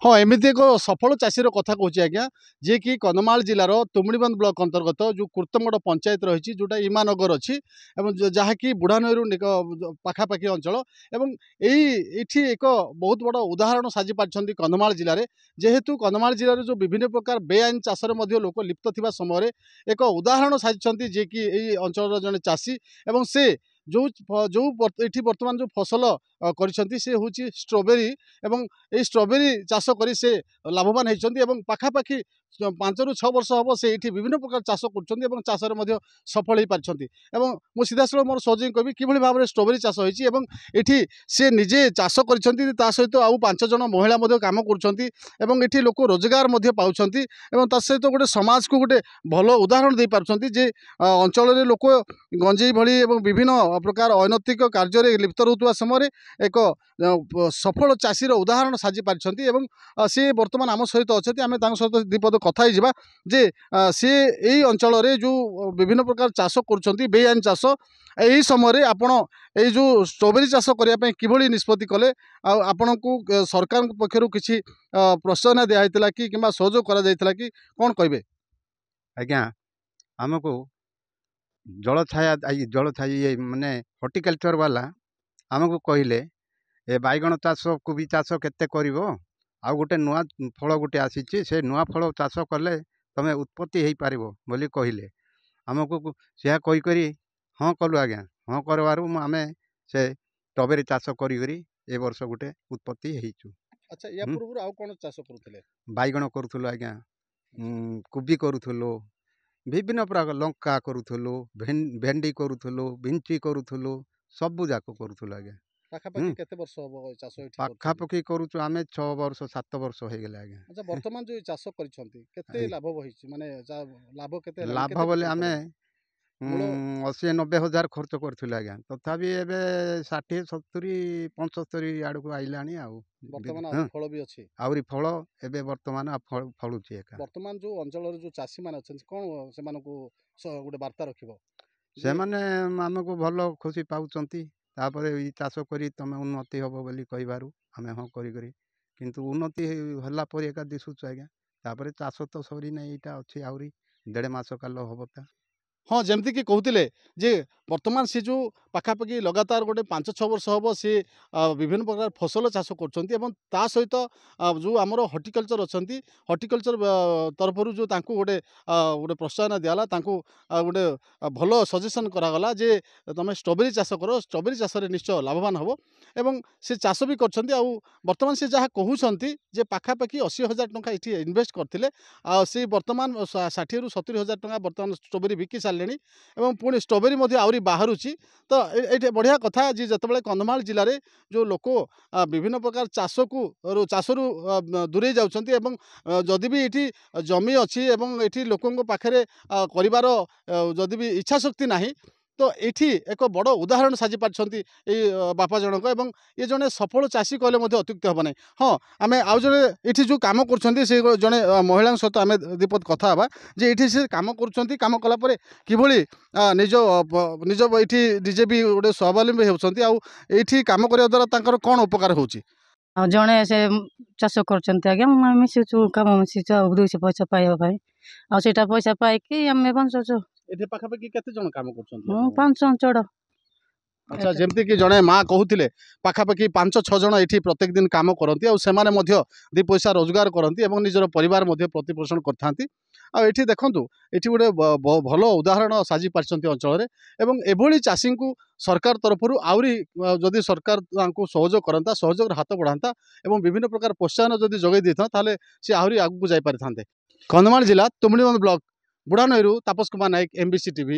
हाँ एमती एक सफल चाषीर कथा कहूँ आज्ञा जी कि कंधमाल जिलार तुमड़ीबंध ब्लॉक अंतर्गत जो कुर्तमगढ़ पंचायत रही जोटा इमानगर अच्छी जहाँकि बुढ़ानईर पाखापाखि अंचल एवं ये एक बहुत बड़ उदाहरण साजी पार्टी कंधमाल जिले में जेहेतु कंधमाल जिले में जो विभिन्न प्रकार बेआईन चाषर लोक लिप्त थिबा समय एक उदाहरण साजिंट जी कि यही अंचल जड़े चाषी एवं से जो जो ये बर्तमान जो फसल करिसेंती से हूँ स्ट्रॉबेरी एवं ये स्ट्रॉबेरी चाष कर से लाभवान होती पाखापाखि 5 ରୁ 6 वर्ष हम से ये विभिन्न प्रकार चाष कर चाषर सफल हो पार्टी सीधा सड़क मोर सहयोगी कवि कि भाव में स्ट्रॉबेरी चाष होती सी निजे चाष कर सहित आउ 5 जन महिला काम कर लोक रोजगार पाँच सहित गोटे समाज को गोटे भल उदाहरण दे पार्टी जे अंचल लोक गंजेई भली विभिन्न प्रकार अनैतिक कार्य लिप्त रोकवा समय एक सफल चाषीर उदाहरण साजी पार्टी सी बर्तमान आम सहित अच्छा आम सहित दीपद कथा ही जे सी यही अंचल जो विभिन्न प्रकार चाष कर बेआईन चाष यही समय आपण ये जो स्ट्रॉबेरी चाष करने किभली निष्पत्ति कले आपण को सरकार पक्षर किसी प्रोत्साहन दिखाई कि सहयोग करा कि कौन कहे आज्ञा आमको जल ये माने हॉर्टिकल्चर वाला आमको कहले ए बैगण चाष कोबी चाष केते करिवो आ गोटे नुआ फल गोटे आसी से नुआ फल चाष कले तमें उत्पत्ति हो पार बोली कहले आमको से कहीकि हाँ कलु आज्ञा हाँ करवार आम से स्ट्रॉबेरी चाष करी ए वर्ष गोटे उत्पत्ति होइछु। अच्छा या पूर्व आउ कोन चाष करूथले बैगण करूथलो आज्ञा कोबी करूथलो विभिन्न प्रकार लंका करूथलो भेंडी करूथलो भिंची करूथलो सबु जाक करूथलो आज्ञा पाखापाखि केते वर्ष हो चाष पाखापाखि करूछु आमे 6 वर्ष 7 वर्ष हो गेला आज्ञा। अच्छा वर्तमान जो चाष करिसंती केते लाभ होइछि माने लाभ केते लाभ बोले आमे 80-90 हजार खर्च करथिले आज्ञा तथापि एबे 60-70-75 आड़ को आइलानी आ वर्तमान फल भी अछि आउरी फल एबे वर्तमान फलुछि एका वर्तमान जो अंचल जो चाषी मान अछन कोन से मानको गोटे वार्ता रखिबो से माने हमको भल खुशी पाउचंती तापर ई चाष करी तमे उन्नति हबो बोली कहिबारु आमे हाँ करी किंतु उन्नति हला पर एका दिसुछ आज्ञा तापर चाष तो सरी नै एटा अछि आउरी 1.5 मास काल हबता। हाँ जमती कि कहते जे वर्तमान से जो पाखापाखि लगातार गोटे 5-6 वर्ष हम सी विभिन्न प्रकार फसल चाष कर सहित जो आमर हॉर्टिकल्चर अच्छा हॉर्टिकल्चर तरफ जो गोटे गोटे प्रोत्साहन दिगला गोटे भल सजेसन करागला जे तुम स्ट्रॉबेरी चाष कर स्ट्रॉबेरी चाष निश्चय लाभवान हम एवं से चाष भी कर बर्तमान से जहाँ कहते जे पाखापाखि 80,000 टंका ये इन्वेस्ट करते से बर्तमान 60-70 हजार टंका बर्तमान स्ट्रॉबेरी बिकी सारे पुणी स्ट्रॉबेरी आहरी बाहर तो ये बढ़िया कथा जी जिते कंधमाल जिले में जो लोक विभिन्न प्रकार चाषरू दूरे जाउछंती जदि भी ये जमी अच्छी ये लोकों पाखे कर जदि भी इच्छा शक्ति नहीं तो ये एक बड़ उदाहरण साजी पार्टी बापा जनक ये जड़े सफल चाषी कहले अत्युक्ति हम ना हाँ आम आउ जड़े ये जो कम कर जड़े महिला सहित आम दीपद कथा हाँ जे ये से कम कम कलापर किभली निज निज ये निजे भी गोटे स्वावलम्बी होती आठी कम करने द्वारा कौन उपकार होची जड़े से चाष कर मिशुचु कम मिशुचु 200 पैसा पाइबा आटा पैसा पाइकी आम बंचुचु ये पाखापाखि केते जन काम करछंती 5 चढ़। अच्छा जमती कि जड़े माँ कहते पाखापाखि 5-6 जन ये प्रत्येक दिन कम करती और 2 पैसा रोजगार करती निजर परिवार प्रतिपोषण करते देखु ये गोटे भल उदाहरण साजी पार्टी अंचल एभली चाषी को सरकार तरफ आहरी जदि सरकार सहयोग करता सहयोग हाथ बढ़ाता और विभिन्न प्रकार प्रोत्साहन जदि जगै देता सी आहरी आगू जापारि। कंधमाल जिला तुमड़ीबंध ब्लॉक बुढ़ानईरू तापस कुमार नायक MBC TV।